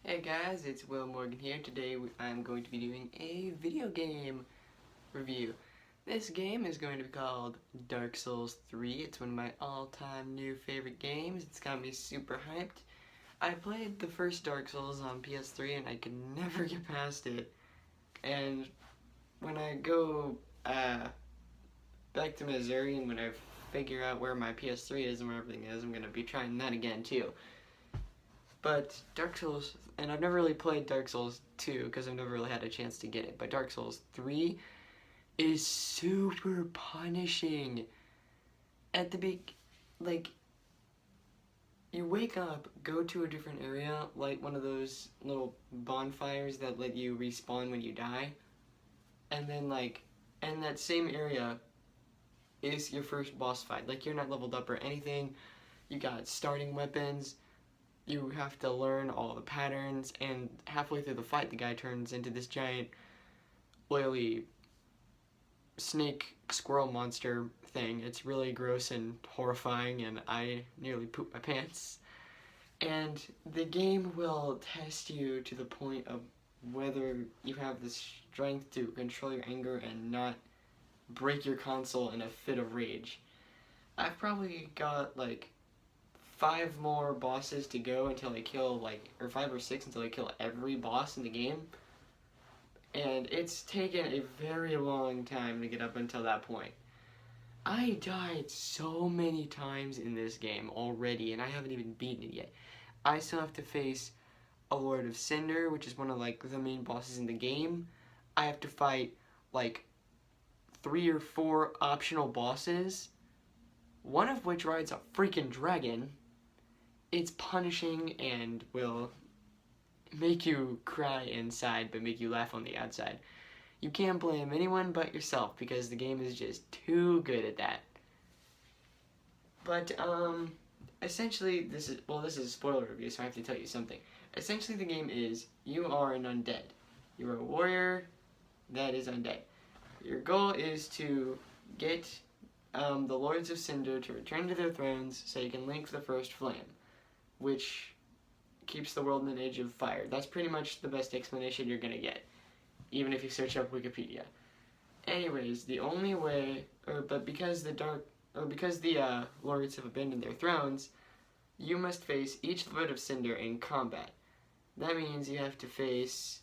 Hey guys, it's Will Morgan here. Today I'm going to be doing a video game review. This game is going to be called Dark Souls 3. It's one of my all-time new favorite games. It's got me super hyped. I played the first Dark Souls on PS3 and I could never get past it. And when I go back to Missouri and when I figure out where my PS3 is and where everything is, I'm going to be trying that again too. But Dark Souls, and I've never really played Dark Souls 2 because I've never really had a chance to get it, but Dark Souls 3 is super punishing. At the like, you wake up, go to a different area, like one of those little bonfires that let you respawn when you die, and then and that same area is your first boss fight. Like, you're not leveled up or anything, you got starting weapons, you have to learn all the patterns, and halfway through the fight the guy turns into this giant oily snake squirrel monster thing. It's really gross and horrifying and I nearly pooped my pants. And the game will test you to the point of whether you have the strength to control your anger and not break your console in a fit of rage. I've probably got like 5 more bosses to go until I kill or 5 or 6 until I kill every boss in the game. And it's taken a very long time to get up until that point. I died so many times in this game already and I haven't even beaten it yet. I still have to face a Lord of Cinder, which is one of the main bosses in the game. I have to fight 3 or 4 optional bosses, one of which rides a freaking dragon. It's punishing and will make you cry inside but make you laugh on the outside. You can't blame anyone but yourself because the game is just too good at that. But essentially this is a spoiler review, so I have to tell you something. Essentially the game is you are an undead. You're a warrior that is undead. Your goal is to get the Lords of Cinder to return to their thrones so you can link the first flame, which keeps the world in an age of fire. That's pretty much the best explanation you're gonna get, even if you search up Wikipedia. Anyways, the only way, because the lords have abandoned their thrones, you must face each Lord of Cinder in combat. That means you have to face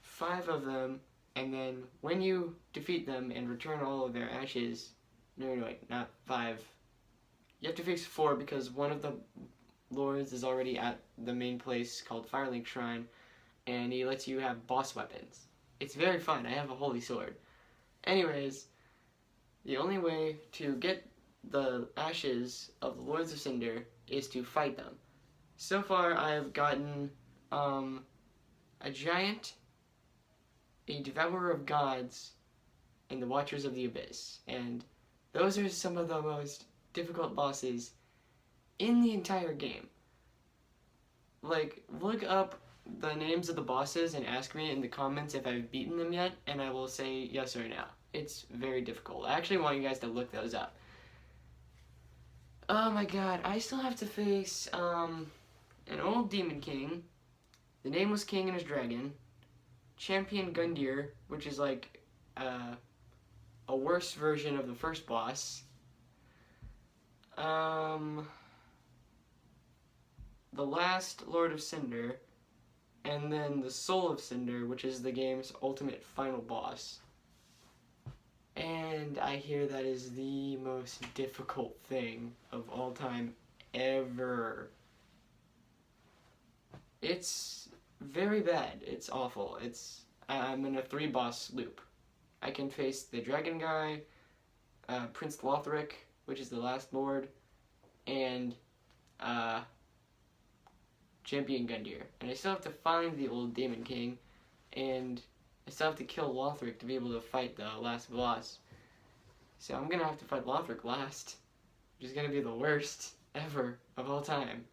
5 of them, and then when you defeat them and return all of their ashes, no, wait, not 5. You have to face 4 because one of the Lords is already at the main place called Firelink Shrine, and he lets you have boss weapons. It's very fun. I have a holy sword. Anyways, the only way to get the ashes of the Lords of Cinder is to fight them. So far, I have gotten a giant, a devourer of gods, and the Watchers of the Abyss, and those are some of the most difficult bosses in the entire game. Look up the names of the bosses and ask me in the comments if I've beaten them yet, and I will say yes or no. It's very difficult. I actually want you guys to look those up. Oh my god, I still have to face an old Demon King, the Nameless King and his dragon, Champion Gundyr, which is a worse version of the first boss, the last Lord of Cinder, and then the Soul of Cinder, which is the game's ultimate final boss. And I hear that is the most difficult thing of all time ever. It's very bad. It's awful. I'm in a 3-boss loop. I can face the dragon guy, Prince Lothric, which is the last lord, and Champion Gundyr. And I still have to find the old Demon King, and I still have to kill Lothric to be able to fight the last boss. So I'm gonna have to fight Lothric last, which is gonna be the worst ever of all time.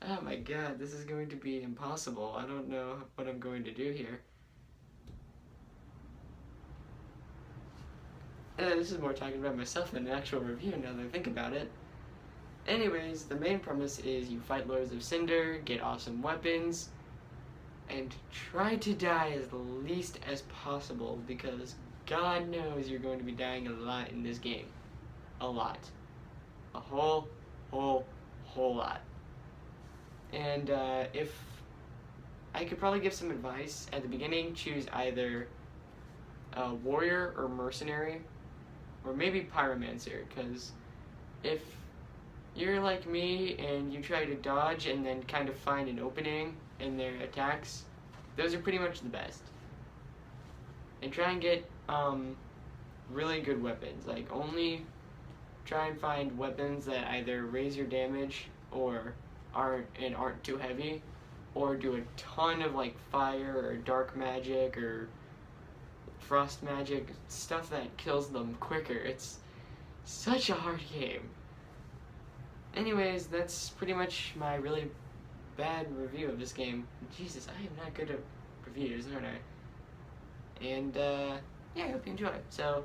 Oh my god, this is going to be impossible. I don't know what I'm going to do here. This is more talking about myself than an actual review now that I think about it. Anyways, the main premise is you fight Lords of Cinder, get awesome weapons, and try to die as least as possible, because God knows you're going to be dying a lot in this game. A lot. A whole lot. And if I could probably give some advice at the beginning, choose either warrior or mercenary, or maybe pyromancer, because if you're like me and you try to dodge and then kind of find an opening in their attacks, those are pretty much the best. And try and get really good weapons. Like, only try and find weapons that either raise your damage or aren't too heavy, or do a ton of like fire or dark magic or frost magic, stuff that kills them quicker. It's such a hard game. Anyways, that's pretty much my really bad review of this game. Jesus, I am not good at reviews, aren't I? And yeah, I hope you enjoy. So,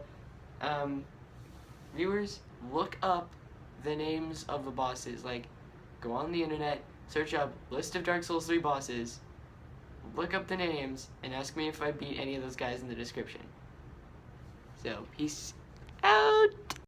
viewers, look up the names of the bosses. Like, go on the internet, search up list of Dark Souls 3 bosses, look up the names, and ask me if I beat any of those guys in the description. So, peace